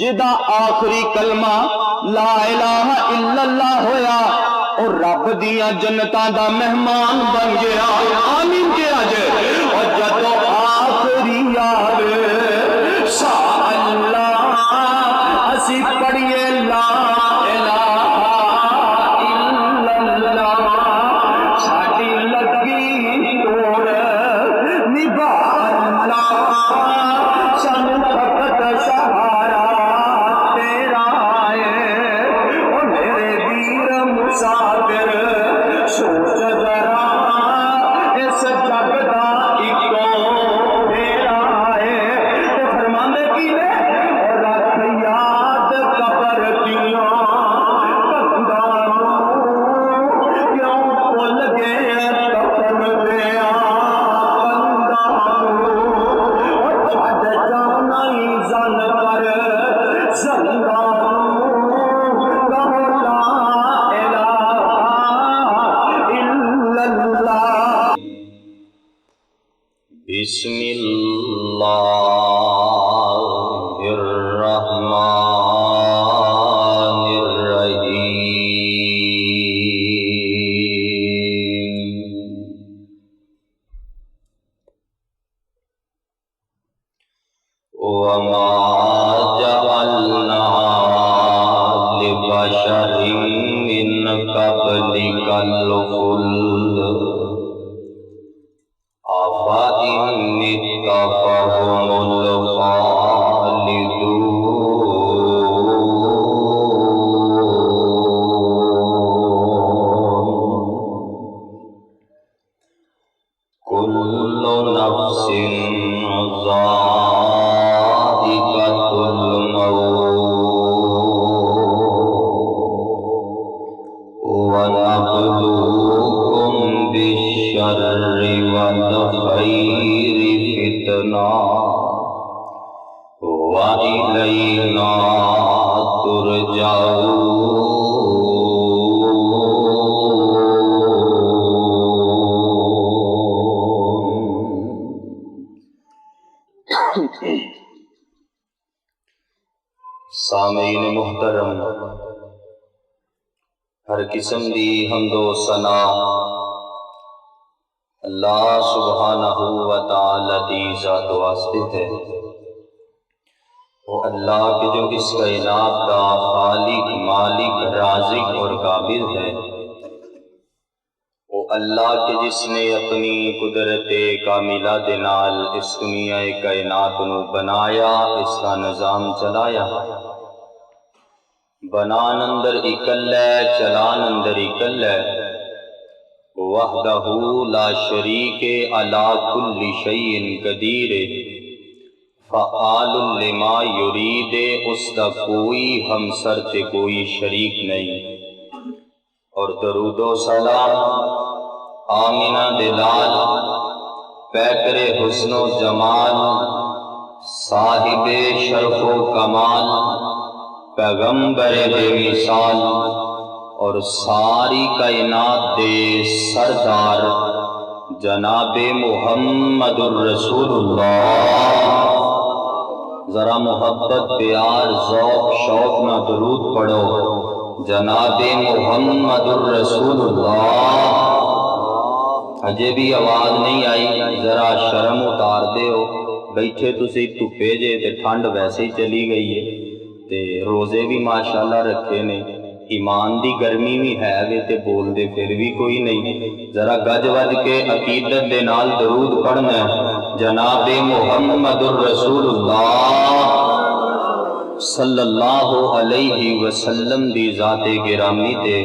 जिदा आखिरी कलमा ला इलाहा इल्लल्लाह होया और रब दिया जन्नतां दा मेहमान बन गया। आमीन के अजे और जदों आखिरी यार सा अल्लाह असी पढ़िए ला इलाहा इल्लल्लाह साडी लगी तोड़ निभा अल्लाह सानू फकत सहारा तेरा है ओ मेरे वीर मुसाफिर सोच जरा इस जग दा इको मेरा है ते फरमांदे की ने और रख याद कबर दिया कंधा क्यों भुल गए कफन दिया कंधा और छड़ जाना ही जन कर जिंदा सामीन मुहतरम, हर किस्म दी हम्दो सना अल्लाह सुब्हानहू व तआला दी ज़ात वास्ते है। वो अल्लाह के जो इस कायनात का खालिक, मालिक, राज़िक और काबिल है। वो अल्लाह के जिसने अपनी कुदरते कामिला दे नाल इस दुनिया कायनात नू बनाया, इसका निज़ाम चलाया। बनान अंदर इकल है, चलान अंदर इकल है। वहदहू ला शरीके अला कुल्ली शैइन कदीर फ़आलुल लिमा युरीदे, उसका कोई हमसर ते कोई शरीक नहीं। और दरूदो सलाम आमिना दिलाल पैकरे हुस्नो जमाल साहिबे शर्फो कमाल पैगंबरे बेमिसाल और सारी कायनात दे सरदार जनाबे मुहम्मदुर रसूलुल्लाह। जरा मोहब्बत प्यार ज़ौक़ शौक़ ना दुरूद पढ़ो, जनाबे मुहम्मदुर रसूलुल्लाह। अजे भी आवाज़ नहीं आई, जरा शर्म उतार दे हो। बैठे तुसी धुप्पे जे ते ठंड वैसे ही चली गई है, ते रोज़े भी माशाअल्लाह रखे ने। ईमान दी गर्मी भी है वे ते बोल दे फिर भी कोई नहीं। जरा गज वज के अकीदत दे नाल दरूद पढ़ना जनाबे मुहम्मदुर रसूलुल्लाह सल्लल्लाहु अलैहि वसल्लम दी ज़ाते गिरामी ते।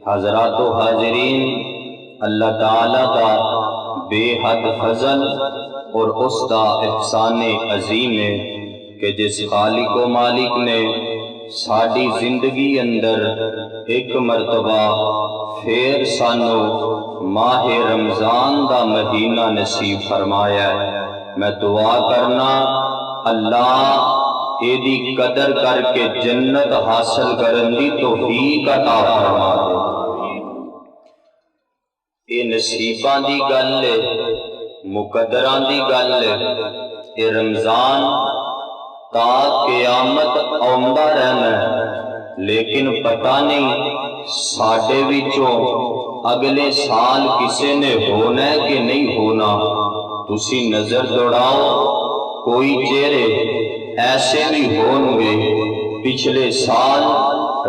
हज़रातो हाज़रीन, अल्लाह ताला दा बेहद फजल और उसका एहसाने अजीम है कि जिस खालिको मालिक ने साड़ी जिंदगी अंदर एक मरतबा फिर सानू माहे रमजान दा महीना नसीब फरमाया। मैं दुआ करना अल्लाह एदी कदर करके जन्नत हासिल करन दी तौफीक अता फरमा दे। ये नसीबां दी गल है, मुकद्दरां दी गल है। ये रमजान ता क़यामत आउंदा रहना, लेकिन पता नहीं साडे विचों अगले साल किसी ने होना है कि नहीं होना। तुसी नजर दौड़ाओ, कोई चेहरे ऐसे भी होंगे पिछले साल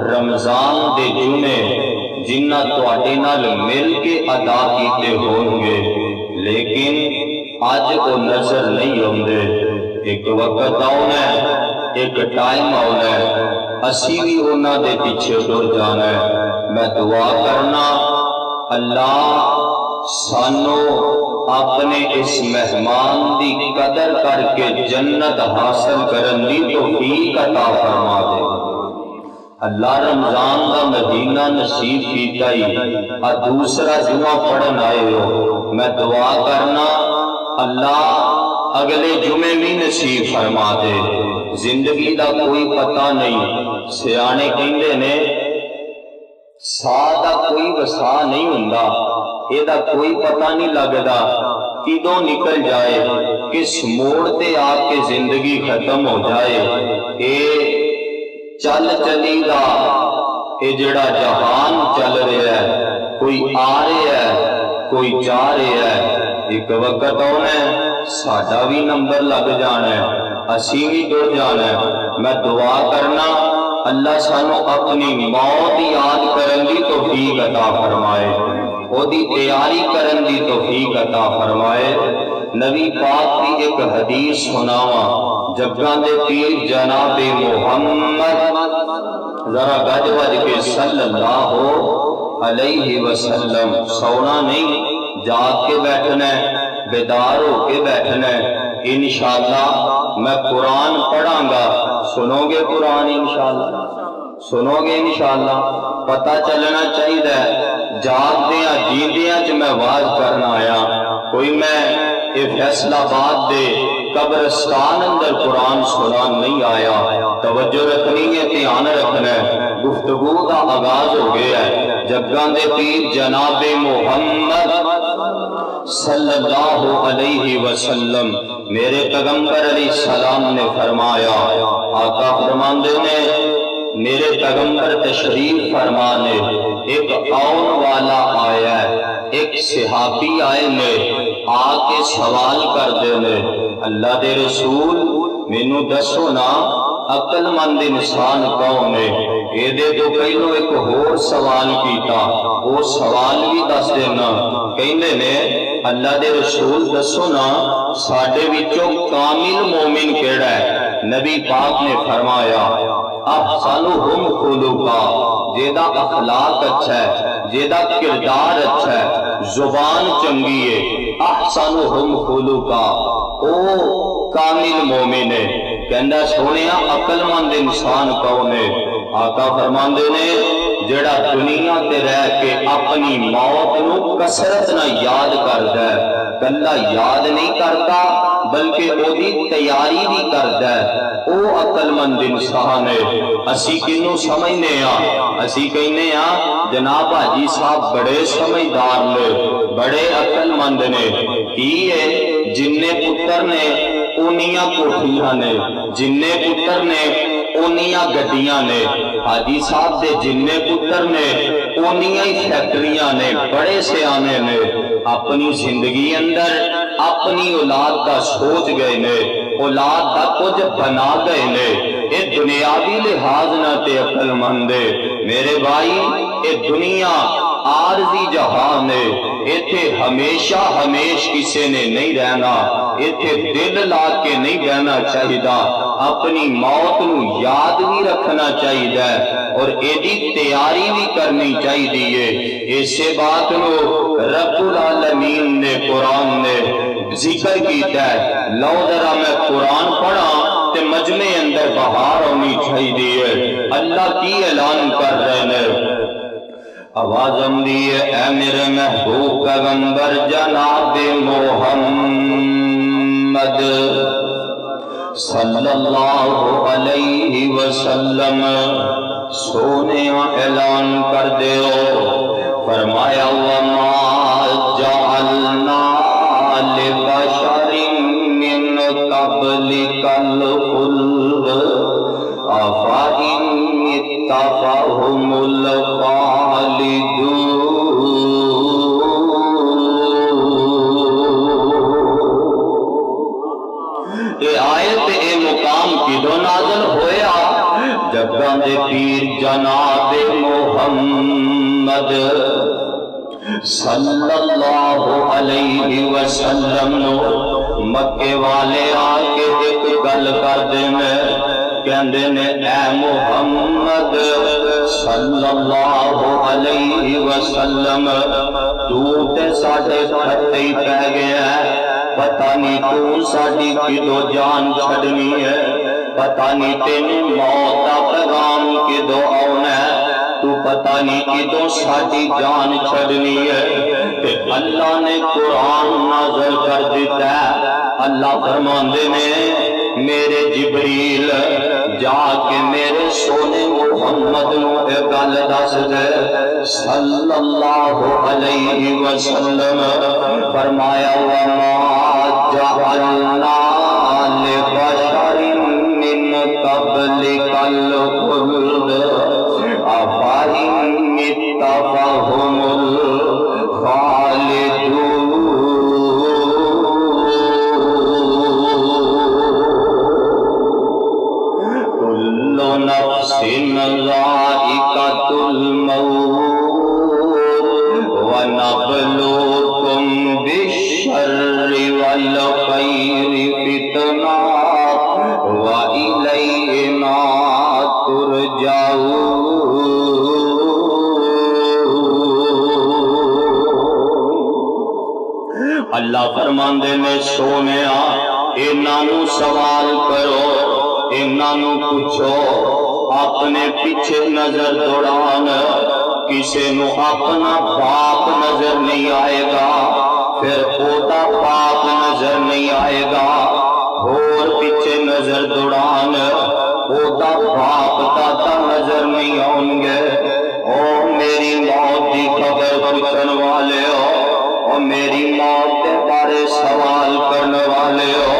रमजान दे जुमे जिन्ना तुहाडे नाल मिल के अदा कीते होंगे, लेकिन अज वो नजर नहीं आउंदे। एक वक्त आना है, एक टाइम आना है, असी भी उन्हां दे पीछे टुर जाना है। मैं दुआ करना अल्लाह सानू अपने इस मेहमान की कदर करके जन्नत हासिल करन दी तौफीक अता फरमा दे। अल्लाह रमजान का महीना नसीब कीता ही दूसरा जुमा पढ़न आए हो। मैं दुआ करना अल्लाह अगले जुमे भी नसीब फरमा दे। जिंदगी का कोई पता नहीं, सियाने कहंदे ने साह का कोई वसा नहीं हुंदा, एदा कोई पता नहीं लगता किदों निकल जाए, किस मोड़ ते आके जिंदगी खत्म हो जाए। ए चल चली दा ये जड़ा जहान चल रहा है, कोई आ रहा है, कोई जा रहा है। एक वक्त आना है साडा भी नंबर लग जाना है, असी भी टुर जाना है। मैं दुआ करना अल्लाह सानू अपनी मौत याद करन दी तौफीक अता फरमाए, ओदी तैयारी करन दी तौफीक अता फरमाए। नबी पाक की एक हदीस सुनावा, जग्गां दे पीर जनाबे मोहम्मद जरा गज वज के सल्लल्लाहु अलैहि वसल्लम। सोना नहीं, जाग के बैठना है, बेदार होके बैठना है। इंशाअल्लाह मैं कुरान पढ़ांगा, सुनोगे कुरान इंशाअल्लाह, सुनोगे इंशाअल्लाह। पता चलना चाहिए जागदिया जींदिया च मैं वाज करना आया, कोई मैं ये फैसलाबाद दे कब्रिस्तान अंदर कुरान सुनान नहीं आया। तवज्जो रखनी है, ध्यान रखना है। गुफ्तगू का आगाज हो गया है। जग्गां दे पीर जनाबे मोहम्मद सल्लल्लाहु अलैहि वसल्लम मेरे पैगंबर अलैहिस्सलाम ने फरमाया, आका फरमाते ने मेरे पैगंबर तशरीफ फरमाने एक आउन वाला आया, एक सहाबी आए ने आके सवाल कर देने, अल्लाह दे रसूल मैनू दसो ना अकलमंद इंसान कौन है। ये तो पहलो एक होर सवाल किया, वो सवाल भी दस देना। कहते ने अल्लाह दे रसूल दसो ना साडे विचों कामिल मोमिन केड़ा है। नबी पाक ने फरमाया अहसनुहुम खुलुका, जेदा अखलाक अच्छा है, जेदा किरदार अच्छा है, जुबान चंगी है। अहसनुहुम खुलुका, ओ कामिल मोमिन है। कहंदा सोनिया अकलमंद इंसान कौन है। आका फरमांदे ने जेड़ा दुनिया ते रह के अपनी मौत नू कसरत ना याद करदा है, कल्ला याद नहीं करता बल्कि ओदी तैयारी भी करदा है, ओ अकलमंद इंसान है। असी किनू समझने आ, असी कहने आ जनाब हाजी साहब बड़े समझदार ने, बड़े अकलमंद ने। की है जिन्ने पुत्र ने उन्नियां कोठियां ने, जिन्ने पुत्र ने उन्नियां गड्डियां ने। हाजी साहब दे जिन्ने पुत्र ने उन्नियां ही फैक्ट्रियां ने, बड़े सियाने ने। अपनी जिंदगी अंदर अपनी औलाद का सोच गए ने, औलाद का कुछ बना गए ने। ये दुनियावी लिहाज ना ते अकलमंद मेरे भाई, ये दुनिया आरजी जहान है। इथे हमेशा हमेश किसी ने नहीं रहना, इथे दिल ला के नहीं रहना चाहिए, अपनी मौत नू याद भी रखना चाहिए और एदी तैयारी भी करनी चाहिए। इसे बात नू रब्बुल आलमीन ने कुरान ने जिक्र किया है। लो जरा मैं कुरान पढ़ा ते मजमे अंदर बहार होनी चाहिए। अल्लाह की ऐलान कर रहे हैं, आवाज आंदी है, ऐ मेरे महबूब पैगंबर जनाबे मोहम्मद सल्लल्लाहु अलैहि वसल्लम सोने ऐलान कर दे। फरमाया वमा जअलना लिबशरिन मिन क़ब्लिकल खुल्द अफ़इन इत्तफ़हुमुल ख़ालिदून। ये आयत ए मुकाम किदों नाज़िल होया? जग्गां दे पीर जनाब मुहम्मद सल्लल्लाहु अलैहि वसल्लम नो मक्के वाले आके एक गल करदे ने, कहंदे ने ऐ मुहम्मद सल्लल्लाहु अलैहि वसल्लम तू ते साडे खत्ते ही पै गया, पता नहीं तू साडी किदों जान छड़नी है, पता नहीं तेनू मौत दा पैगाम किदों आउणा है, तू पता नहीं किदों साडी जान छड़नी है। ते अल्लाह ने कुरान नाज़िल कर दिता है। अल्लाह फरमांदे ने मेरे जिबरील जाके मेरे सोने मुहम्मद नू ए गल दस दे सल्लल्लाहु अलैहि वसल्लम। फरमाया वमा जअलना लिबशरिन मिन क़ब्लिकल ख़ुल्द अफ़इन इत्तफ़हुमुल ख़ालिदून। कुल्लु नफ्सिन ज़ाइक़तुल मौत व नब्लुकुम बिश्शर्रि वल खैरि फितना व इलैना तुरजाऊन। अल्लाह फरमांदे ने सोनिया इन्हां नू सवाल करो, इन्हां नू पूछो, अपने पीछे नजर दौड़ान। किसी नू अपना पाप नजर नहीं आएगा, फिर ओदा पाप नजर नहीं आएगा। होर पीछे नजर दौड़ान, ओदा पाप दादा नजर नहीं आउणगे। ओ मेरी मौत की खबर पूछन वाले हो, ओ मेरी मौत के बारे सवाल करने वाले हो,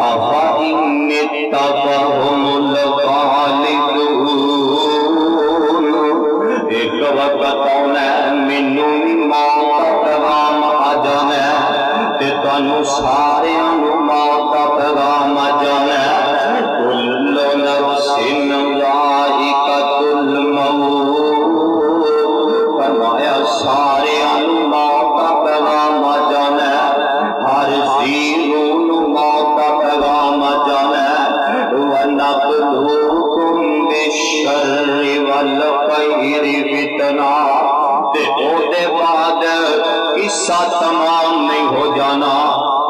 अफ़इन इत्तफ़हुमुल ख़ालिदून। एक वक्त आना मैनू भी मौत का पैगाम आ जाना ते तुहानू सारियां नू मौत का पैगाम आ जाना। कुल्लु नफ्सिन ज़ाइक़तुल मौत। फरमाया सारियां नू मौत का पैगाम आ जाना, हर जीव नू मौत का पैगाम आ जाना। व नब्लुकुम बिश्शर्रि वल खैरि फितना। ते ओदे बाद किस्सा तमाम नहीं हो जाना,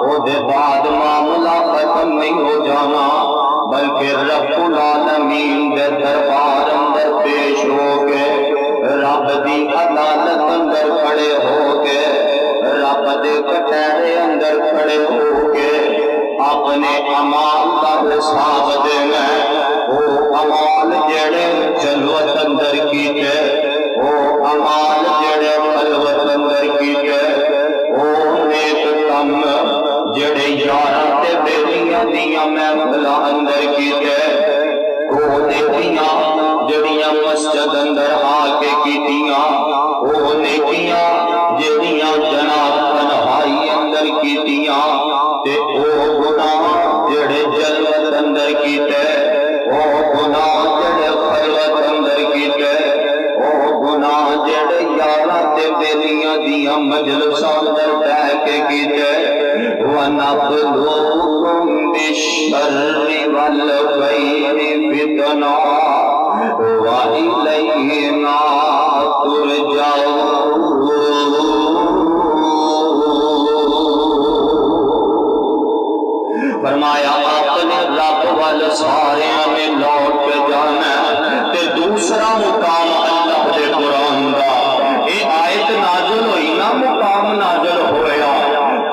ओदे बाद मामला खत्म नहीं हो जाना, बल्कि रब्बुल आलमीन दे दरबार अंदर पेश हो के, रब दी अदालत अंदर खड़े हो के, रब दे कटहरे अंदर खड़े हो के अपने अमाल का हिसाब देना। ओ अमाल जेड़े जलवत अंदर कीते, ओ अमाल जेड़े खलवत अंदर कीते, ओ नेक कम जेड़े यारां ते बेलियां दियां महफिलां अंदर कीते, ओ नेकियां जेड़ियां मस्जिद अंदर आके कीतियां, ओ नेकियां जेड़ियां जनाब तन्हाई अंदर कीतियां, ते ओ गुनाह जेड़े जलवत अंदर कीते, ओ गुनाह जेड़े खलवत अंदर कीते, ओ गुनाह जेड़े यारां ते बेलियां दियां मजलिसां अंदर बैठ के कीते। व नब्लुकुम बिश्शर्रि वल खैरि फितना व इलैना तुरजाऊन। फरमाया अपने रब वाल सारियां ने लौट के जाना। ते दूसरा मुकाम अल्लाह दे कुरान दा ये आयत नाज़िल हुई ना, मुकाम नाज़िल होया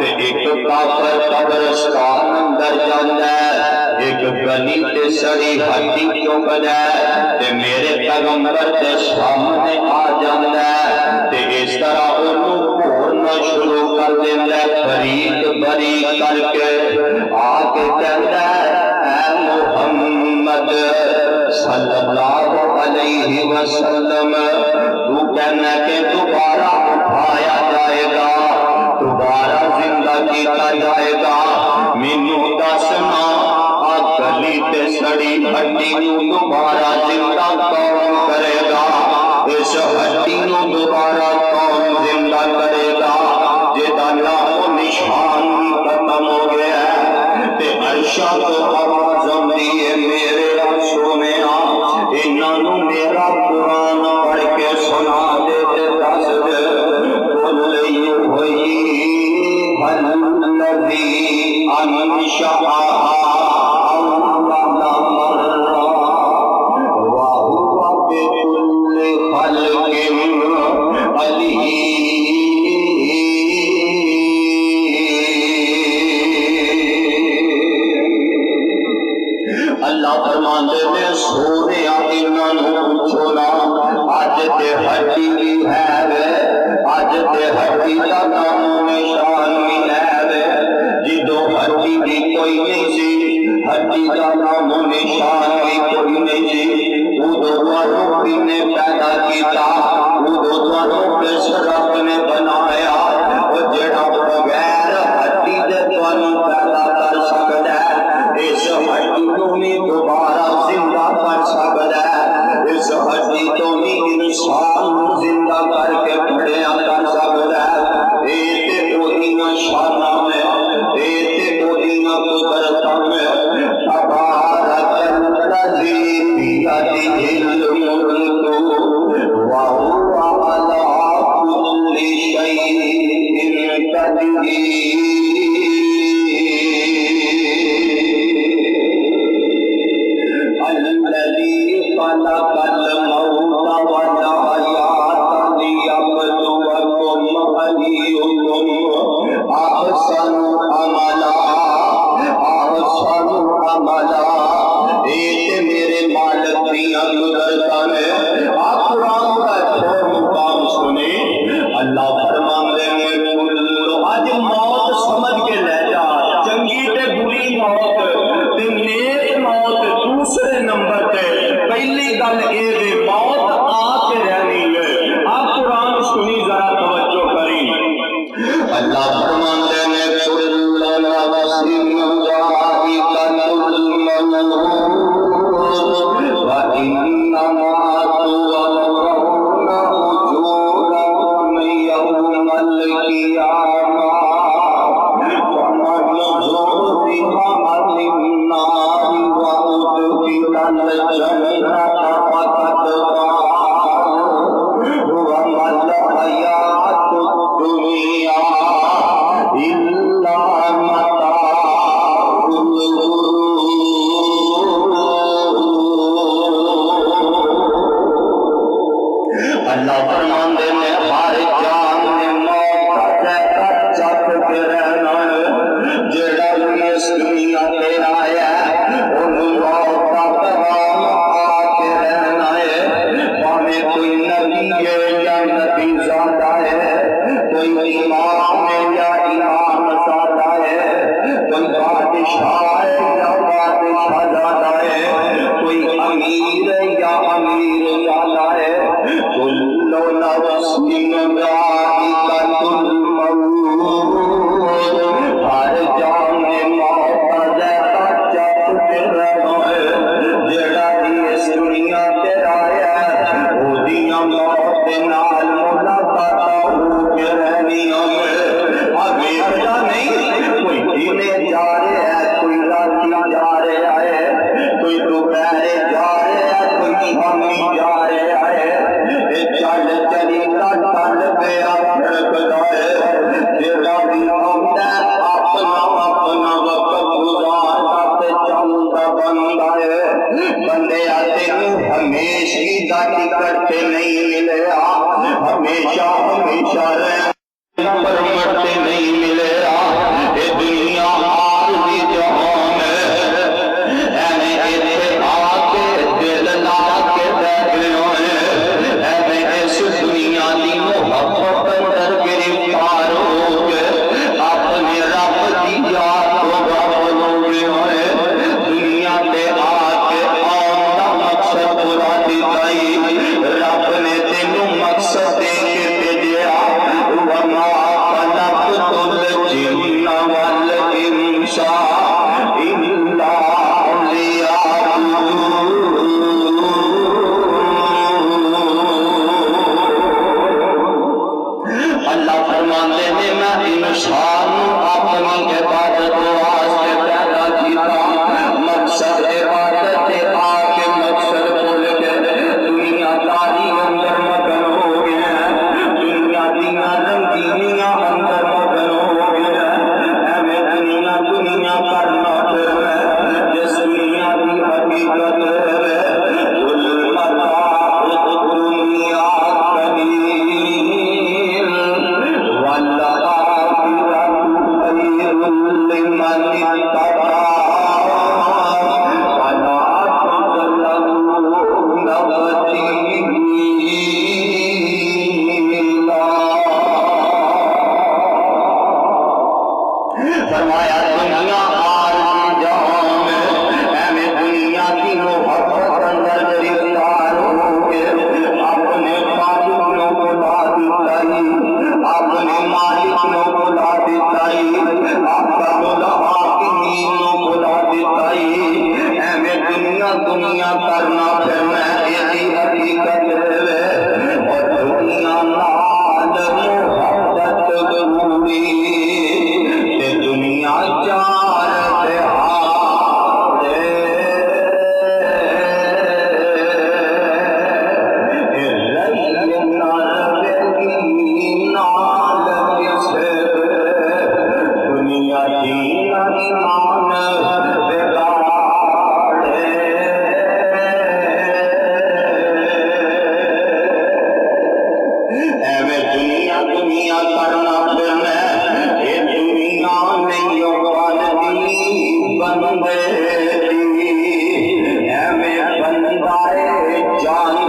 ते एक काफिर कब्रिस्तान अंदर जांदा है, एक गली ते सड़ी हड्डी चुकदा है ते मेरे पैगंबर दे सामने आ जांदा है ते इस तरह ओनू घूरना शुरू कर देंदा है, फरीद बरी करके आके कहता है ऐ मुहम्मद सल्लल्लाहु अलैहि वसल्लम, तू कहना कि दोबारा उठाया जाएगा, दोबारा जिंदा किया जाएगा। मैनू दसना आ गली ते सड़ी हड्डी नू दोबारा जिंदा कौन करेगा? इस हड्डी नू दोबारा कौन जिंदा करेगा? जेदा नाम निशान भी खत्म हो गया ते अर्शा तो आवाज आती है, मेरे सोने इन्हों मेरा कुरान पढ़ के सुना दे ते दस दे बोली हुई हल्लदी अनशाहा अल्लाह फरमाते ने सोने इन्हों पूछो ना, अज ते हड्डी भी है, अज ते हड्डी का नाम निशान भी है। जिदो हड्डी भी कोई नहीं सी, हड्डी का नाम निशान भी कोई नहीं सी, उदो तुहानू किने पैदा किया, उदो तुहानू किस रब ने बनाया? और जेड़ा बगैर हड्डी दे तुहानू पैदा कर सकदा है, इस हड्डी को भी दोबारा जिंदा कर सकता है, इस हड्डी को भी इंसान जिंदा करके खड़िया कर सकता है। ये ओदियां शाना में, ये ओदियां कुदरतां में, तबारकल्लज़ी बियदिहिल मुल्क व हुवा अला कुल्लि शैइन क़दीर। फरमाया दुनिया आरज़ी जहां में ऐਵੇਂ दुनिया की मोहब्बत अंदर गिरफ्तार होके अपने मालिक को बुला दिताई, अपने मालिक को बुला दिताई, आपका बुलावा की नींद को बुला दिताई। ऐਵੇਂ दुनिया दुनिया करना फिरना यही हकीकत है और दुनिया नाल मोहब्बत जरूरी दुनिया चार दुनिया जीना ईमान एवं दुनिया दुनिया करना फिरना ये दुनिया नहीं बंदे एवं बंदाए जानी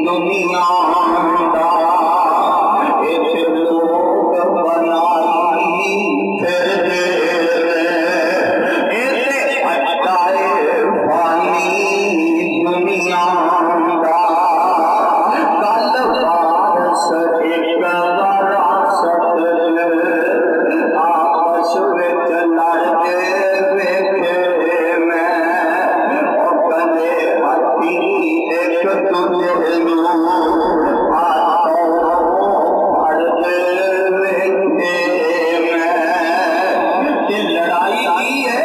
दुनिया लोग बनाई फिर हटाए पानी दुनिया आपस विच लड़के वेखे मैं कदे हथी एक दूजे वेखे मैं लड़ाई की है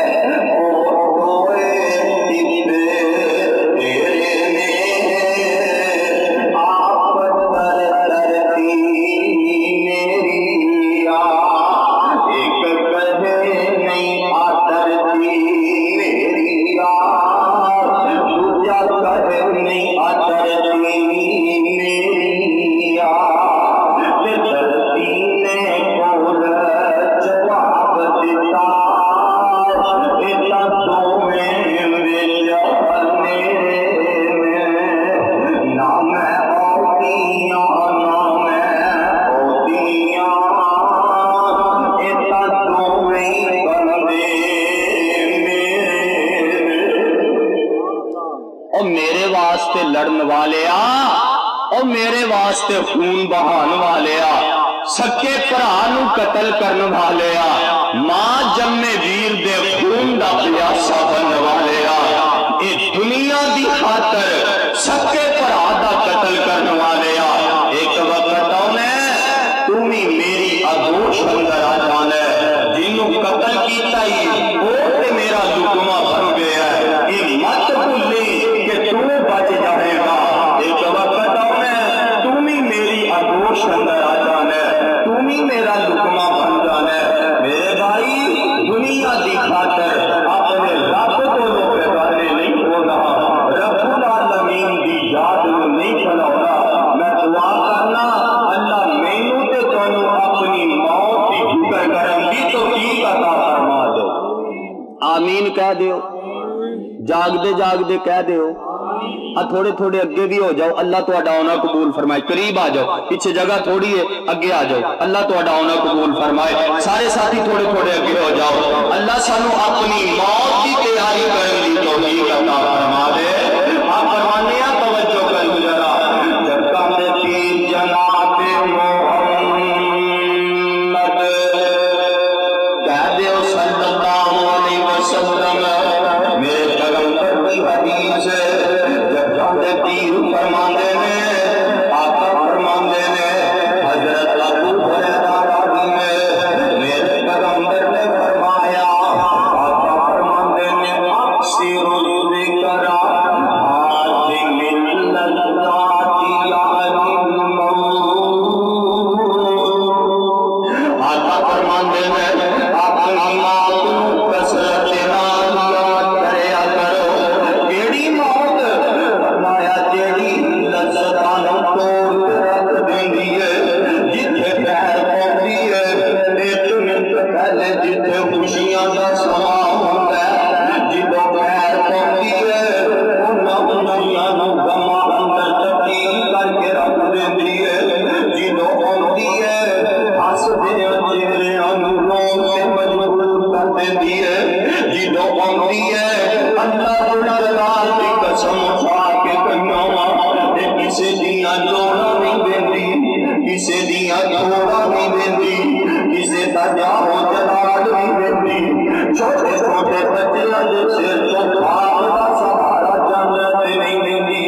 मेरे वास्ते लड़न वाले आ मेरे वास्ते खून बहान वाले आ सके भरा नू कतल करने वाले आ मां जम्मे वीर दे खून दा प्यासा बनने वाले आ दुनिया दी खातर सके भरा दा कतल करने वाले आ एक वक्त आने तू भी मेरी आगोश अंदर आ जाना जिन्हों कतल कीता ही वो ते मेरा लुकमा बन गया ये मत भूली कि तू बच जाएगा एक वक्त आने तू भी मेरी आगोश अंदर आ जाना तू भी मेरा लुकमा बन जाना मेरे भाई दुनिया की खातर अपने रब को बेगाने नहीं होना रब्बुल आलमीन की याद नहीं भुलाना मैं दुआ करना अल्लाह मैनू ते तुहानू अपनी मौत की फिक्र करन दी तौफीक अता फरमा दे आमीन कह दियो जागदे जागदे कह दियो थोड़े थोड़े अगे भी हो जाओ अल्लाह तुहाडा आना कबूल फरमाए करीब आ जाओ पीछे जगह थोड़ी है अगे आ जाओ अल्लाह तुहाडा आना कबूल फरमाए सारे साथी थोड़े थोड़े अगे हो जाओ अल्लाह सानू अपनी मौत की तैयारी करने की तौफीक अता फरमा दे आप फरमाने हैं तवज्जो कर जरा जब कांदे पीर जनाब मोहम्मद कह दो सल्लल्लाहु अलैहि वसल्लम मेरे पैगंबर की हदीस जब जाते पीर फरमाते ने आका फरमाते ने हजरत अबू हुरैरा राज़ी ने मेरे पैगंबर ने फरमाया आका फरमाते ने अक्सिरुल ज़िक्र दियां लोड़ा नहीं देंदी, किसे दियां छोड़ा नहीं देंदी, किसे दा जाओ जलाल नहीं देंदी। छोटे छोटे बच्चों दे सिर तो बाप दा सहारा जन्नत नहीं देंदी।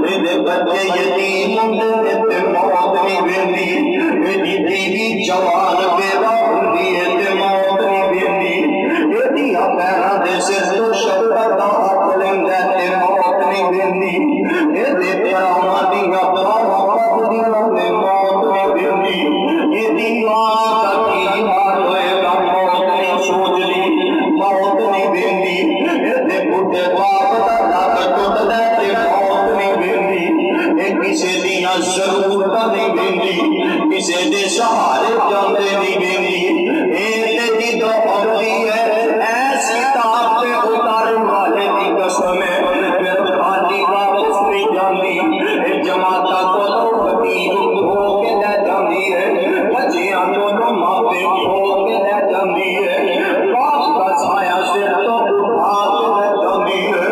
इहदे बच्चे यतीम हुंदे ने ते मौत नहीं देंदी। इहदी बीवी जवान बेवा हुंदी है ते मौत नहीं देंदी। इहदियां पैरां दे सिर तो शक्कर दा हक लैंदा ते मौत नहीं देंदी। इहदे भरावां दियां बाहां पकड़दियां ते मौत नहीं देंदी। इहदी मां दा की हाल होएगा मौत नहीं सोचदी, मौत नहीं देंदी। इहदे बुढ़े बाप दा लक टुटदा ते मौत नहीं देंदी। इह किसे दियां जरूरतां नहीं देंदी, किसे दे सहारे जांदे नहीं देंदी। इह ते जिदों औंदी है ऐसी ताप ते उतारन वाले दी कसम है, फिर खाली वापस नहीं जांदी। इह जमाता कोलों फकीर हो के लै जांदी है, बच्चियां कोलों मापे हो के लै जांदी है। बाप का साया सिर तो उठा के लै जांदी है।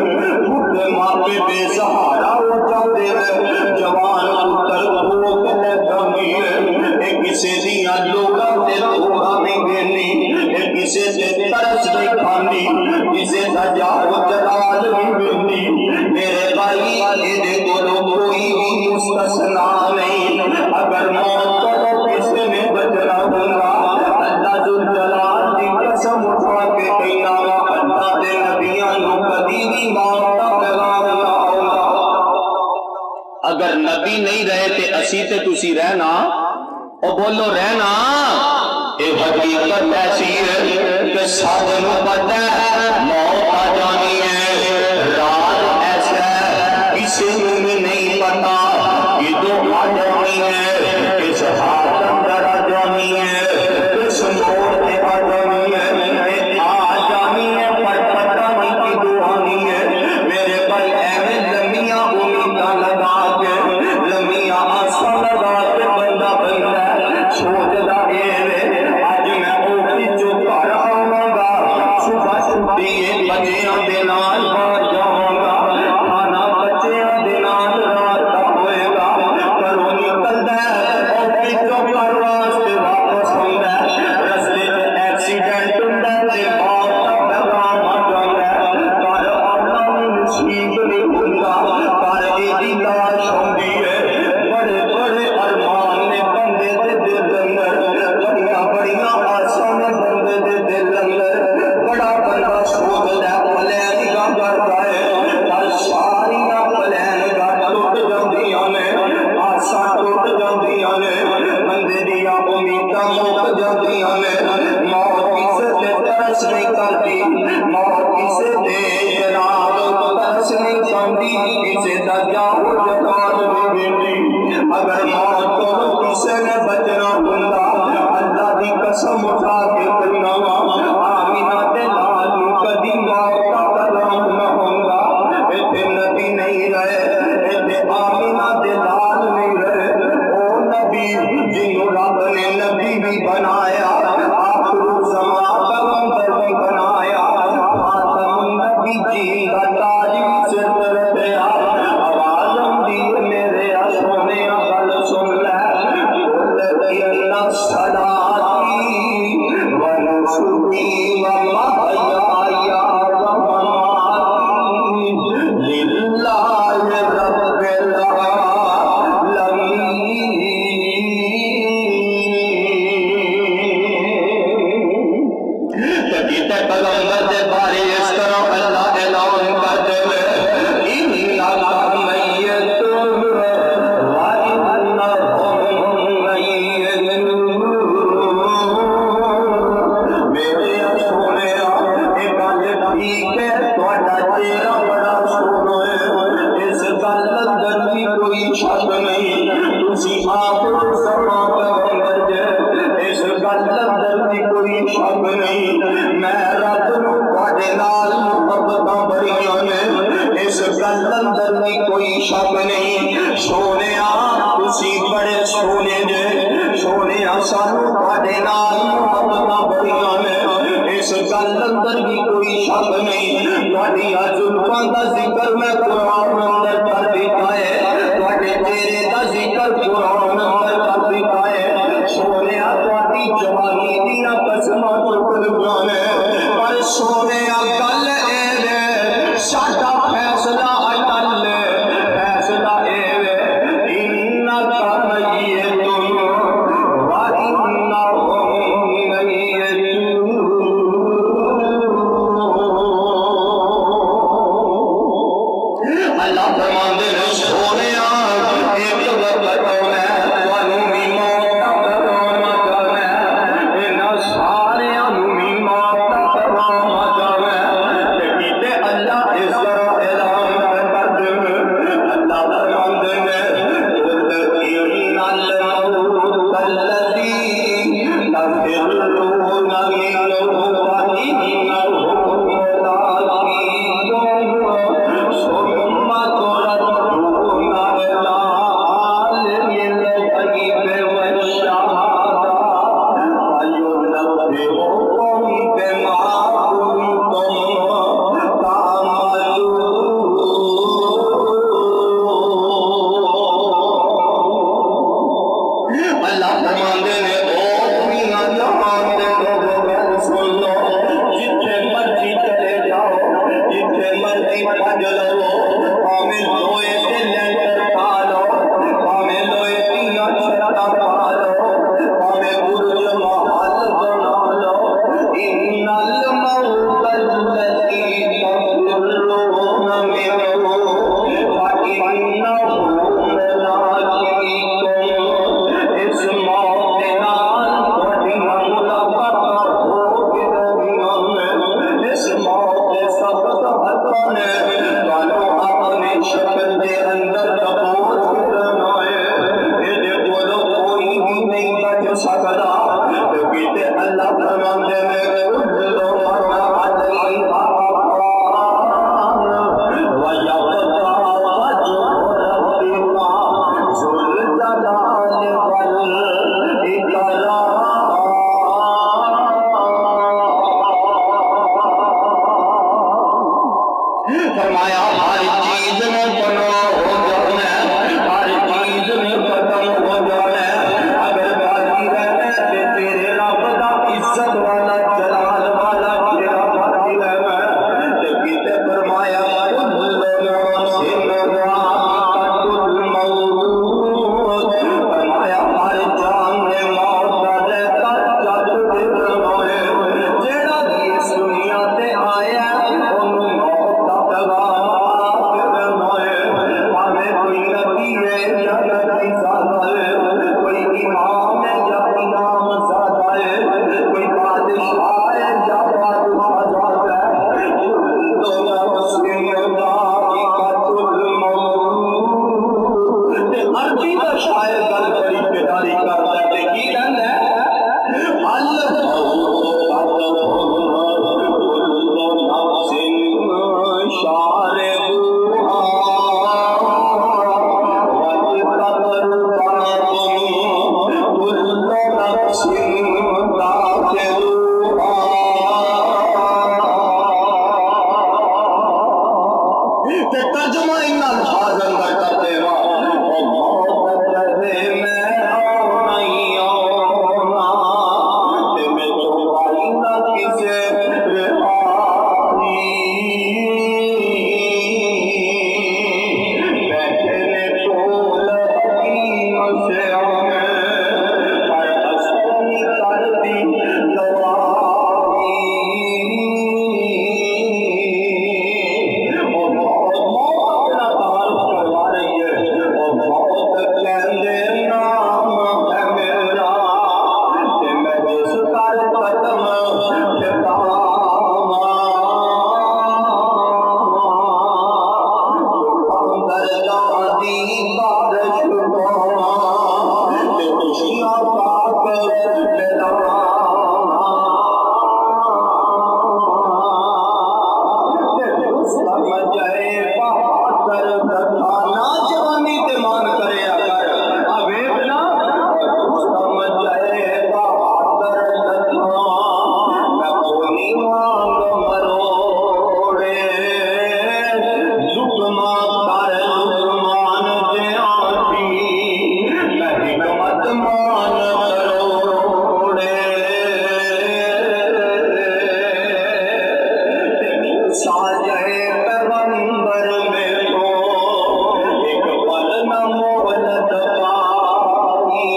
बुढ़े मापे बेसहारा हो जाते हैं, जवान पुत्र हो के लै जांदी है। इह किसे दियां लोड़ां ते थोड़ा नहीं देंदी, इह किसे ते तरस नहीं खांदी, किसे दा जाओ जलाल नहीं देंदी। मेरे भाई इहदे कोलों कोई भी मुस्तस्ना नहीं। अगर मौत को किसी ने बचना होगा, अल्लाह जुल जलाल दी कसम उठा के कहना वा अल्लाह दे नबियां नूं कदी भी मौत दा पैगाम ना आउंदा। अगर नबी नहीं रहे ते असी ते तुसी रहना, ओ बोलो रहना। ये हकीकत ऐसी है कि सानू पता है मौत आ जानी है। रात ऐसा है किसी को भी नहीं पता किदों आ जानी है, किस हाथ अंदर आ जानी है, किस मोड़ पे आ जानी है। आ जानी है पर पता नहीं किदों आनी है। मेरे भाई एवं लंबियां उम्मीदां लगा के, लंबियां आसां लगा के बंदा बनता है, सोचदा है आज मैं ऑफिस घर आवांगा, सुबह छुट्टी बच्चियां दे नाल बाहर जावांगा, खाना बच्चियां दे नाल रात दा होएगा। घरों निकलदा है ऑफिस तो घर वास्ते वापस आउंदा है, रस्ते च एक्सीडेंट हुंदा ते मौत दा पैगाम आ जांदा है। घर आउणा भी नसीब नहीं हुंदा, घर इहदी लाश आउंदी है। बड़े बड़े अरमान ने बंदे दे दिल अंदर, बड़ियां बड़ियां आसां ने बंदे दे दिल अंदर। बड़ा बंदा सोचदा प्लान का करदा है, पर सारियां प्लान का टुट जांदियां ने, आसां टुट जांदियां ने, बंदे दियां उम्मीदां मुक जांदियां ने। मौत किसे ते तरस नहीं करदी, मौत किसे ते जनाब तरस नहीं खांदी, किसे दा जाओ जलाल नहीं देंदी। अगर मौत को किसे ने बचना हुंदा, अल्लाह दी कसम उठा के कहना वा आमिना दे लाल कदी मौत दा पैगाम ना हुंदा। इत्थे नबी नहीं रहे, इत्थे आमिना दे लाल नहीं रहे। ओ नबी जिन्हों रब ने नबी भी बनाया, आखिर ज़मां पैगंबर भी बनाया, खातमुन नबी जी का ताज भी सिर पे रखया। आवाज आंदी मेरे सोने गल सुन लै, इन्ना सलाती व नुसुकी व महयाया व ममाती लिल्लाहि रब्बिल आलमीन। कदीते पैगंबर दे बारे इस तरह अल्लाह ऐलान कर देवे, इन्नका मय्यतुन व इन्नहुम मय्यतून। मेरे सोनिया ये गल ठीक है, तुहाडा चेहरा बड़ा सोहना है, इस गल अंदर भी कोई शक नहीं। तुसी आप समा पैगंबर जे, इस गल अंदर भी कोई शक नहीं। मैं रब नूं तुहाडे नाल मुहब्बतां बड़ियां ने, इस गल अंदर भी कोई शक नहीं। सोनिया तुसी बड़े सोने जे, सोनिया सानू तुहाडे नाल मुहब्बतां बड़ियां ने, इस गल अंदर भी कोई शक नहीं। जुल्फां दा जिक्र मैं कुरान अंदर कर दिता है, तुहाडे चेहरे दा दी बारिश पावा ते खुशियां पाकर मिलावा ते समझे बहादुर बखाना जवानी ते मान करे अगर अवेद ना समझे बहादुर बखाना मैं कोनी मांग मरोड़े जुगमा कर जुगमान ज्यासी नहीं मत मान करोड़े साजे पैगंबर में तो एक पल न मोहलत पाई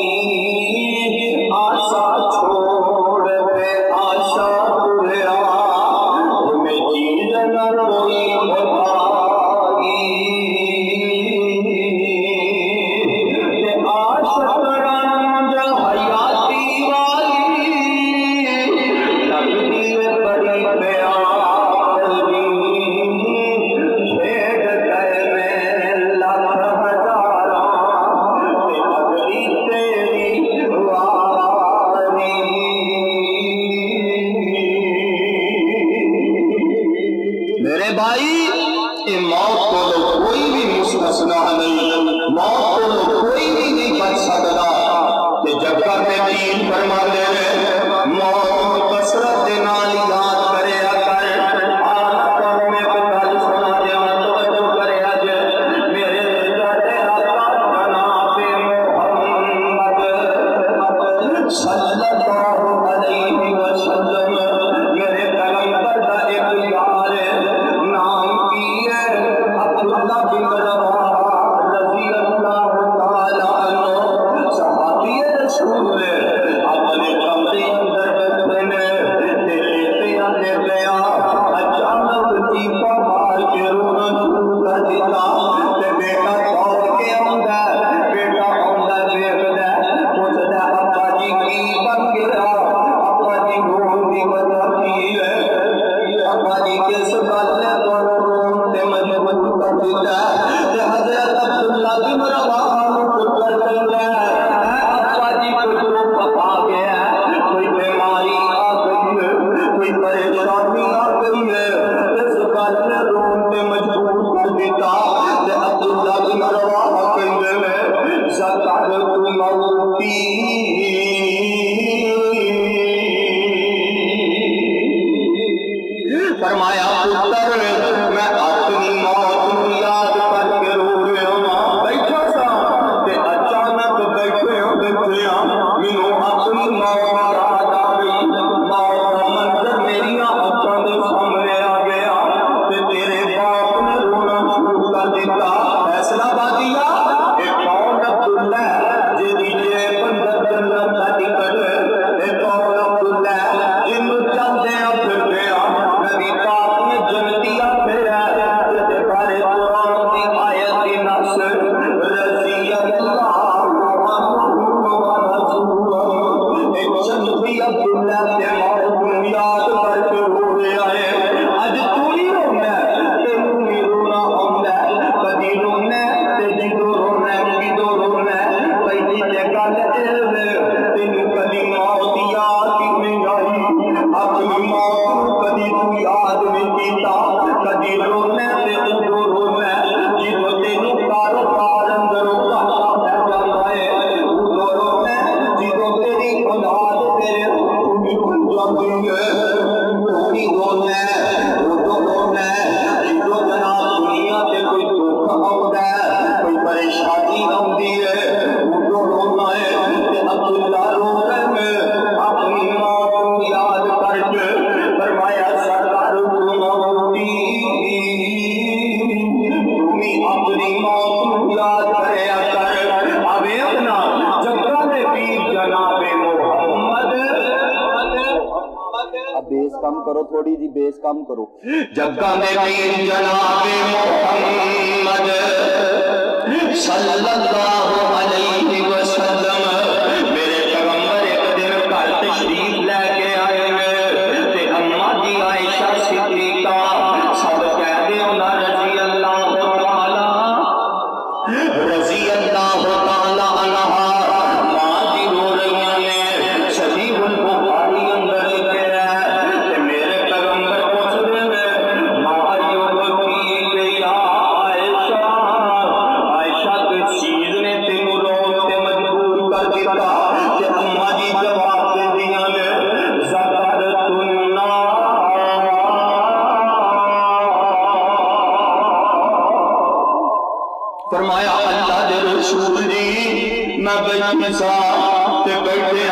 आशा छोड़ पे आशा तुझा तुम्हें चीज न कोई बताई ते आशक रंग हयाती वाली लगती है बड़ी प्यारी छेड़ गए में लख हजारा ते अगली तेरी वारी मेरे भाई ये मौत को तो कोई भी मुस्तस्ना नहीं मौत को तो कोई भी नहीं बच सकता कि जब तक मैं दीन फरमा दे मौत कसरत दे नाल याद करे कर आका में गल सुना दे तो करे अज मेरे जाते आका जनाब मोहम्मद सल्लल्लाहु अलैहि वसल्लम मेरे पैगंबर दा एक यार नाम की है अब्दुल्लाह बिन रवाहा रज़ी अल्लाह ताला अन्हु सहाबी रसूल अपने कमरे अंदर बैठे ने लेते अचानक दीपा मार के रोना शुरू कर दिता ते बेटा दौड़ के आंदा देखदा पुछदा अब्बा जी की बन गया अब्बा जी रोन दी वजह की है अब्बा जी किस गल ने रोन ते मजबूर कर दिता ते हजरत अब्दुल्लाह बिन रवाहा को पुत्र कहता है अब्बा जी को आ गया कोई बीमारी आ गई है कोई परेशानी आ गई है इस गल ने रोन ते मजबूर कर दिता ते अब्दुल्लाह बिन रवाहा कहते हैं ज़कर तू मौती फरमाया पुत्र मैं अपनी मौत को याद करके रो रहा हूं बैठा सा ते अचानक बैठे मैनू अपनी मौत याद आ गई मौत का मंजर मेरी अखां दे सामने आ गया ते तेरे बाप ने रोना शुरू कर दिता फैसला बादिया एक कौन अब्दुल्ला जेदी जे बंदर जन्नत दा टिकट एक कौन अब्दुल्ला जिन्नू चलदे फिरदे नबी पाक ने जन्नतिया फेरा ते बारे कुरान दी आयत दी नस रज़ी अल्लाहु अन्हु व रसूलुहु एक जन्नती अब्दुल्ला ते मौत को याद करके रो रहा है अज तू ही रोना तेनू भी रोना आंदा कदी रोना ते जिदों रोना किदों रोना पहली ते गल तेनू कदी मौत याद ही नहीं आई अपनी मौत को कदी तू याद नहीं कीता कदी रोना ते उदों रोना जिदों तेनू कारोबार अंदरों घाटा पै जाता है उदों रोना जिदों तेरी औलाद तेरे हुक्म बन जाती है तू रोना उदों रोना जिदों जनाब दुनिया ते कोई दुख आउंदा है कोई परेशानी आउंदी है उदों रोना है ते अब्दुल्ला रो रहे अपनी मौत को याद करके फरमाया सरकार तू मौती तुम्हें अपनी मौत को याद करे कर अबे अपना जग्गा दे पीर जनाबे मोहम्मद अब बेस कम करो थोड़ी जी बेस कम करो जग्गा दे पीर जनाबे मोहम्मद सल्लल्लाहु अलैहि वसल्लम मेरे पैगंबर एक दिन घर तशरीफ लेके आए ते अम्मा जी आयशा सिद्दीका सब कहते उन्हें रज़ी अल्लाह ताला रजी अल्लाह ताला अन्हा मां जी रो रही ने सही बुखारी अंदर लिखे है कि मेरे पैगंबर पूछते हैं मारियो की गया आयशा आयशा की चीज ने तेनू रोते मजबूर कर दिया कि अम्मा जी जवाब दे दिया ने ज़करतुन्ना फरमाया अल्लाह दे रसूल जी मैं बैठी सा ते बैठे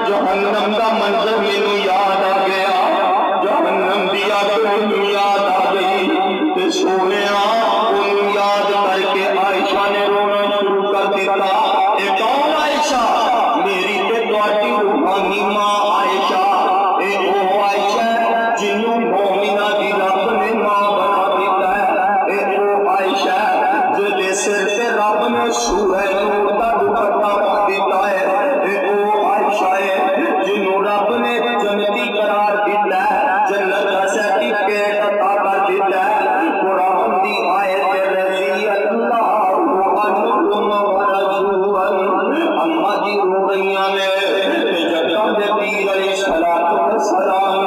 जहन्नम का मंजर मैनू याद आ गया जहन्नम दी अग मैनू याद आ गई ते सोने उन्हें याद करके आयशा ने रोना शुरू कर दिया ए कौन आयशा मेरी ते तुहाडी रूहानी मां आयशा ए ओ आयशा जिन्नू मोमिना दी रब ने मां बना दिता है ए ओ आयशा जिहदे सिर ते रब ने सूरज नूर दा दुपट्टा पा दिता है ए ओ आयशा है जिन्नू रब ने जन्नती करार दिता है जन्नत दा सर्टिफिकेट अता कर दिता है कुरान दी आयत रजी अल्लाहु अन्हुम व रसूल अम्मा जी रो रही ने ते जक्कम दे पीर अलैहिस्सलातु वस्सलाम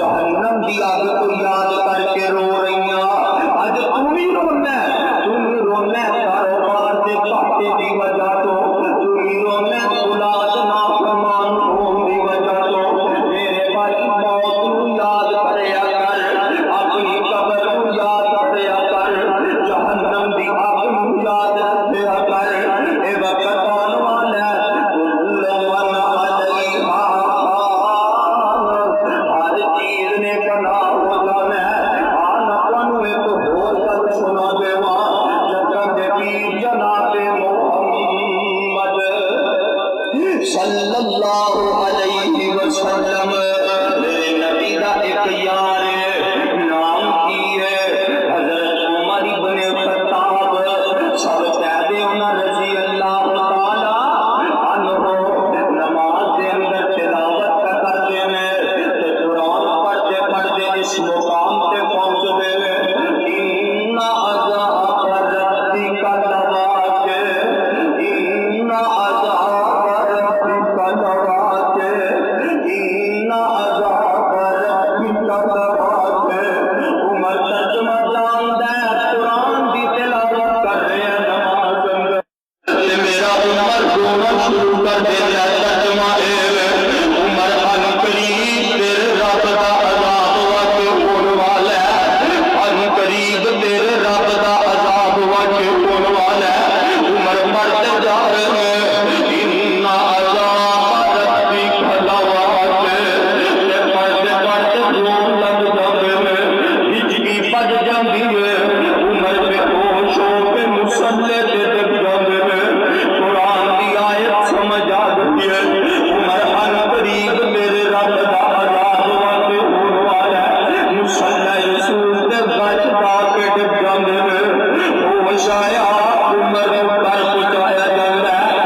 जहन्नम दी आग को याद करके रो रही आज तू भी रोना कारोबार के घाटे की वजह तो तू ही रोना औलाद नाफरमान होने की वजह तो मेरे भाई मौत नू याद करया कर अपनी कब्र नू याद करया कर जहन्नम दी आग नू याद रखया कर ए वक्त आने वाला कुल मन अलैहा हर चीज ने फना हो जाना है आन आपनु एक होर गल सुना देवा जनाबे मोहम्मद सल्लल्लाहु अलैहि वसल्लम मेरे नबी दा एक यार नाम की है हजरत उमर इब्न खत्ताब सब कहदे उन्हां रजी अल्लाह ताला अन्हु नमाज दे अंदर तिलावत करदे ने ते कुरान पढ़ते पढ़ते इस मुकाम पे पहुंचदे ने इन्ना अज़ाब रब्बिका लवाक़ि इन्ना अज़ाब रब्बिका लवाक़ि इन्ना अज़ाब रब्बिका लवाक़ि उमर तर्जुमा जानदा है कुरान दी तिलावत कर रहे हैं नमाज अंदर मेरा उमर रोना शुरू कर देता है तर्जुमा उमर अनकरीब तेरे रब दा अज़ाब वाक़े होने वाला है अनकरीब तेरे रब दा अज़ाब वाक़े होने वाला है उमर पढ़ते जा रहे हैं इन्ना अज़ाब रब्बिका लवाक़ि ते पढ़ते पढ़ते रोन लग जाते हैं हिचकी भज जाती है उमर बेहोश होके मुसल्ले ते डग जाते हैं कुरान दी आयत समझ आ जाती है उमर अनकरीब मेरे रब दा अज़ाब वाक़े होने वाला है मुसल्ला रसूल ते गच पा के डग जाते हैं होश आया उमर को घर पहुंचाया जाता है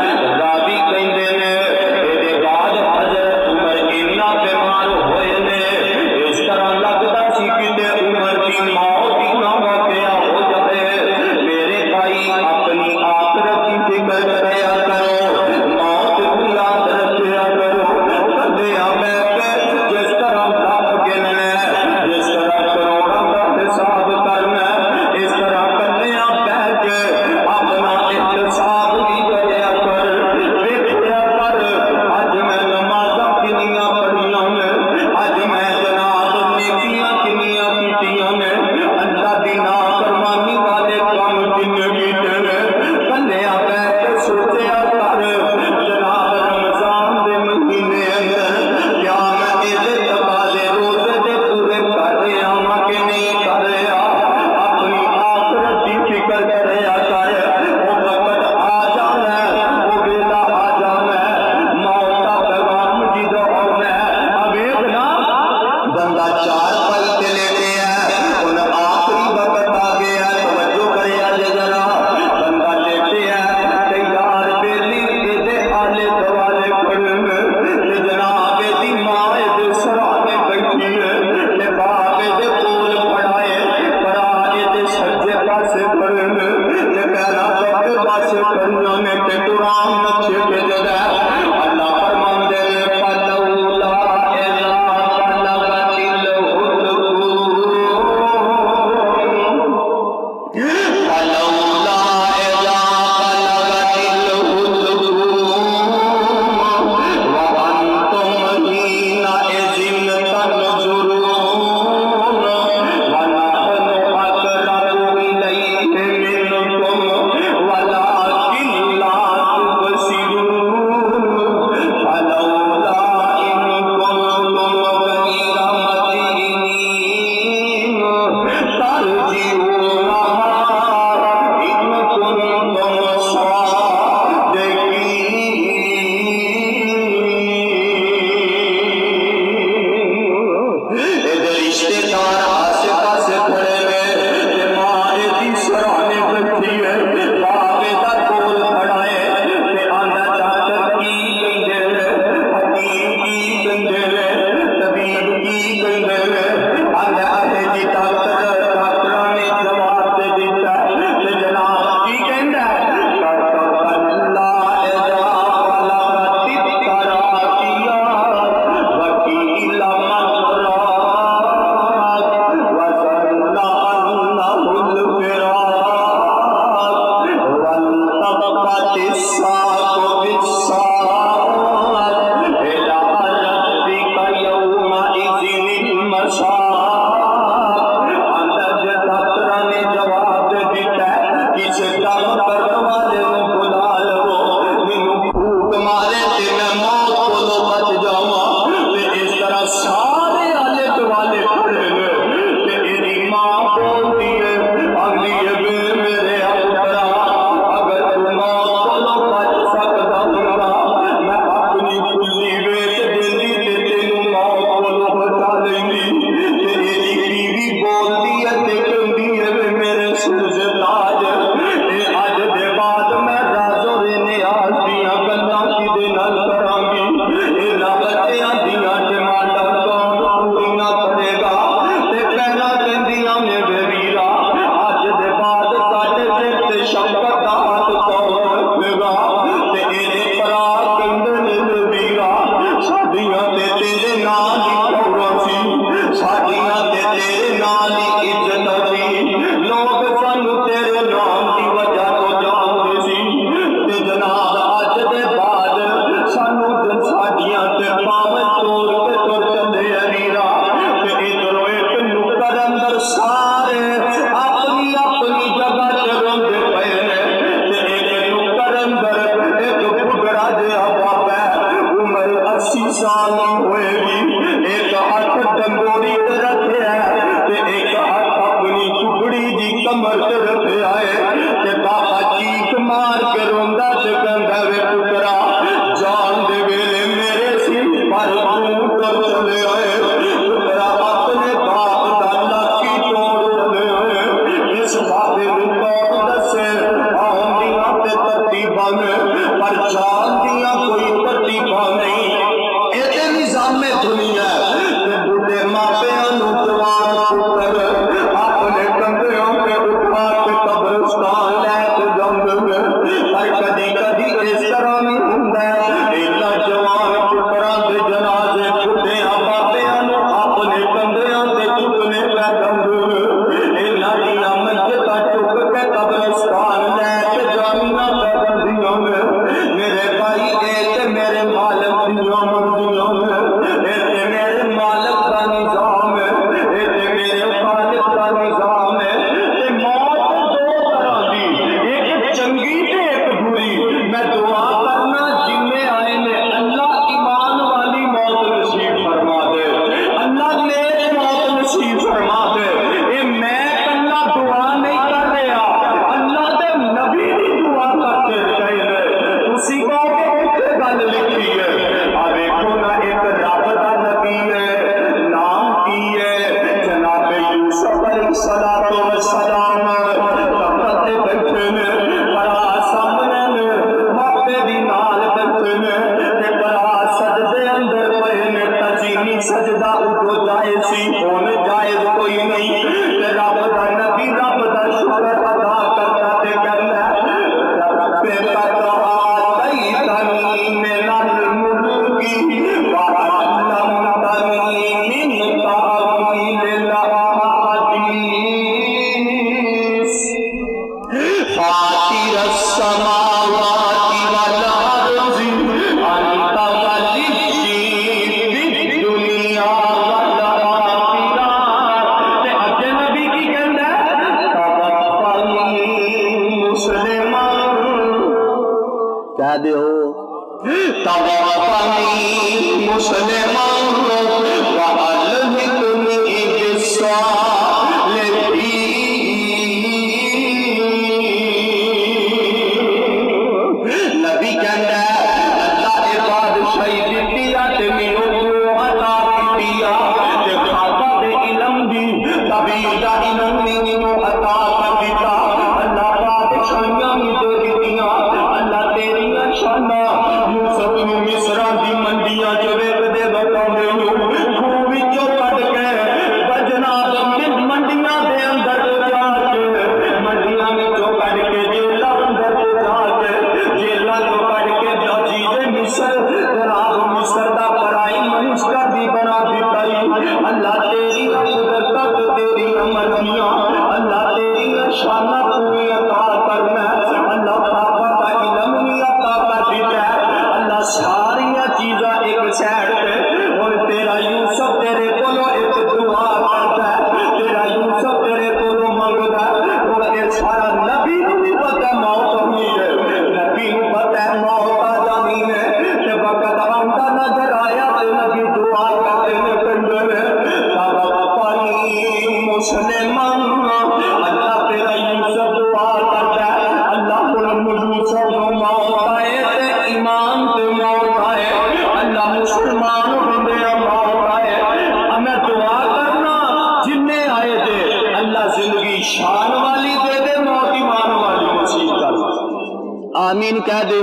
आमीन कह दो।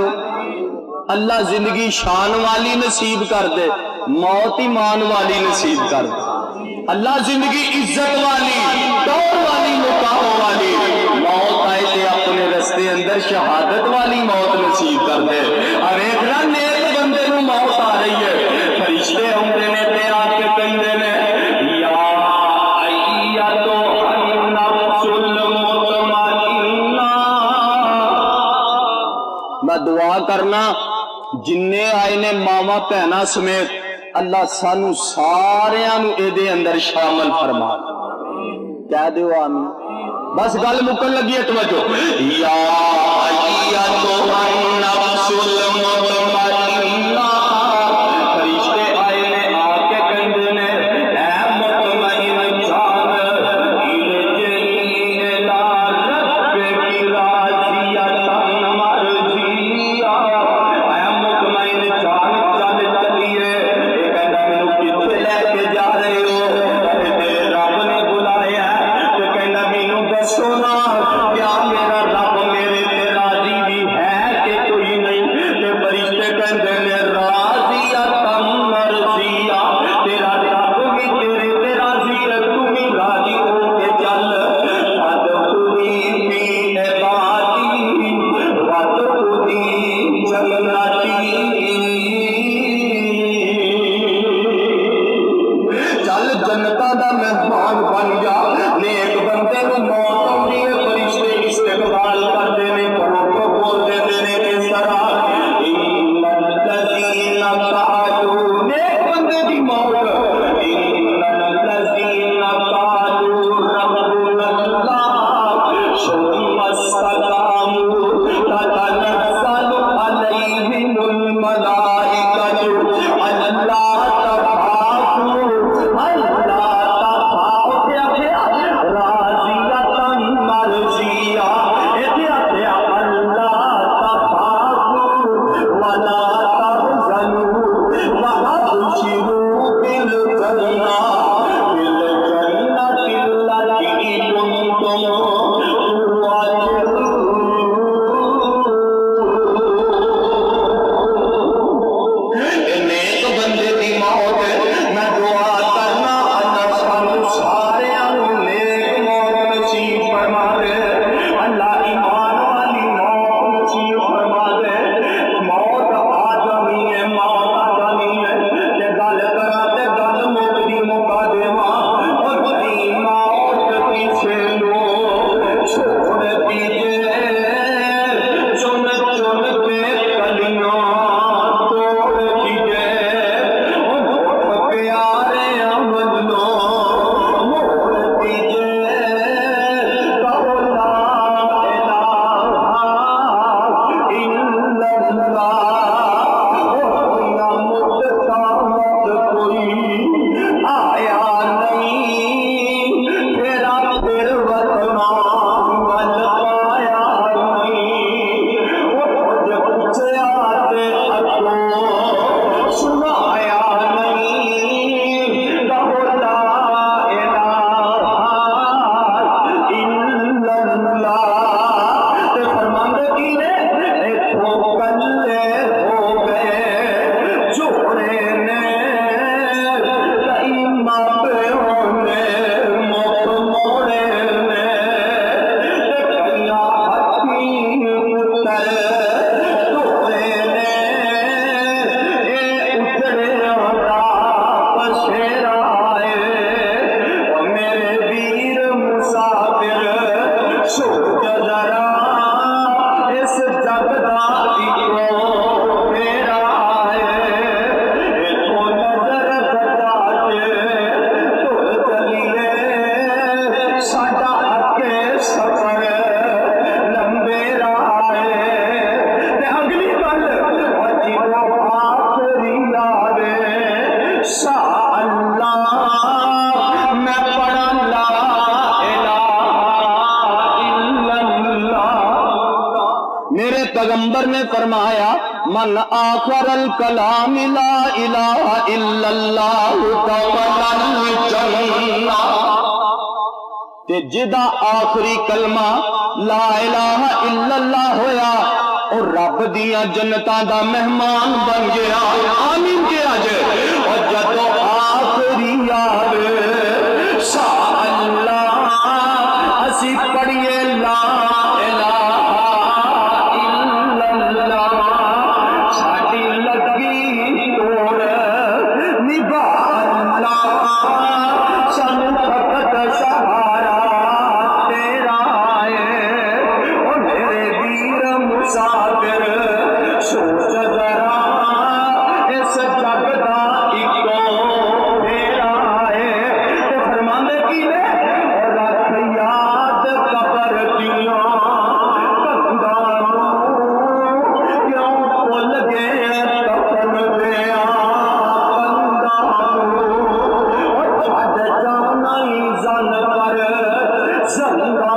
अल्लाह जिंदगी शान वाली नसीब कर दे, मौत ईमान वाली नसीब कर दे। अल्लाह जिंदगी इज्जत वाली, टौर वाली, मुकाम वाली, मौत आए थे अपने रस्ते अंदर शहादत वाली मौत नसीब कर दे। और एक नेक बंदे को मौत आ रही है, फरिश्ते आते ने ते आके कहते ने या मैं दुआ करना जिन्ने आए ने मावा भैना समेत अल्लाह सानू सारियां नू एदे अंदर शामिल फरमा। कह दो आमीन। बस गल मुकन लगी है, तवज्जो। या फरिश्ते आए ने आके कहंदे ने ऐ मुतमईन जान इला रब्बिकी राज़ियतन मरज़िया। ऐ मुतमईन जान चल चलिए। ये कहंदा मैनू किथे लेके जा रहे हो? रब ने बुलाया ते कहंदा मैनू दसो ना क्या मेरा रब मेरे ते राजी भी है कि कोई नहीं? ते फरिश्ते कहंदे ने राज़ियतन मरज़िया, तेरा रब भी तेरे ते राजी है, तू भी राजी होके चल। अदखुली फी इबादी वदखुली जन्नती। चल जन्नता दा मेहमान बन जा। नेक बंदे को मौत आउंदी है, फरिश्ते इस्तकबाल करते ने, प्रोटोकॉल देते ने इस तरह इन्नल्लज़ीना कालू। नेक बंदे की मौत इन्नल्लज़ीना कालू रब्बुनल्लाह सुम्मा इस्तक़ामू ततनज़्ज़लु अलैहिमुल मलाइकतु अल्ला तख़ाफू राज़ियतन मरज़िया। अल्लाह तख़ाफू वला तहज़नू वअबशिरू बिल जन्नति अल्लती कुंतुम तुअदून। नेक बंदे की मौत मैं दुआ करना अल्लाह सानू सारियां नू नेक मौत नसीब फरमा दे। अल्लाह ईमान वाली मौत नसीब फरमा दे। मौत आ जानी है, मौत आ जानी है। ते गल करा ते गल मुकदी मुका देवा। और मौत पीछे लो छोड़ दीजिए, चुन चुन के कलियां तोड़ दीजिए। प्यारे अमलो मोड़ दीजिए, कहो ला इलाहा इल्लल्लाह। ना मुद्दा मत कोई आया नहीं, तेरा फिर वतना मल पाया नहीं। कुछ पूछया ते अगो सुनाया नहीं, कहो ला इलाहा इल्लल्लाह। ते फरमांदे की ने इथों कल्ले हो गए जोड़े ने, कई मापियों ने मुख मोड़े ने, ते कईयां हथी पुत्र तोड़े ने। ए उतरे दा पसेरा है, ओ मेरे वीर मुसाफिर सोच जरा इस जग दा इको फेरा है। इको नजर बचा के तुर चलिए, साडा अगे सफर लंबे राह है। ते अगली गल अजीबो आखरी याद सा अल्लाह मैं पढ़ा ला इलाहा इल्लल्लाह। मेरे पैगंबर ने फरमाया मन आखरल कलाम ला इलाहा इल्लल्लाह कवलल जन्नह। ते जिदा आखरी कलमा ला इलाहा इल्लल्लाह होया, ओ और रब दिया जन्नतां दा मेहमान बन गया। आमीन के अज और जदों आखिरी आवे सा अल्लाह असी पढ़िए ला इलाहा इल्लल्लाह साडी लगी तोड़ निभा अल्लाह सन फकत सहारा तेरा है ओ मेरे वीर मुसाफिर सोच जरा इस जग दा इको तेरा है ते फरमांदे की ने और रख याद कबर दियां कंधां क्यों भुल गए कफन दियां कंधां और छड जाना ही जन कर ज़िंदा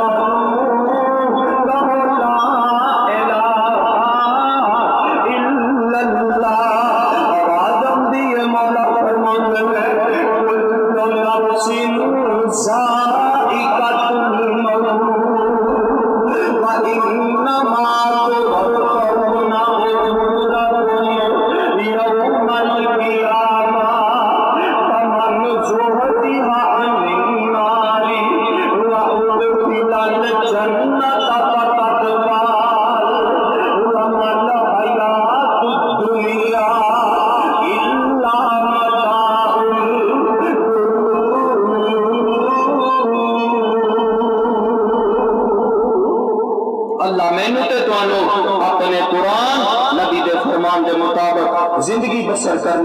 अल्लाह मैनू ते तुहानू अपने कुरान नबी दे फरमान दे मुताबिक जिंदगी बसर करन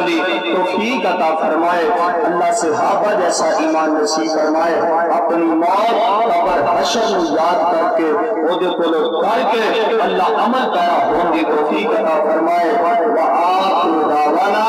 दी तौफीक अता फरमाए। अल्लाह सहाबा जैसा ईमान नसीब फरमाए। अपनी मौत कब्र हशर नू याद करके ओदे कोलों करके अल्लाह अमल पैरा होने दी तौफीक अता फरमाए। व आखिरु दावाना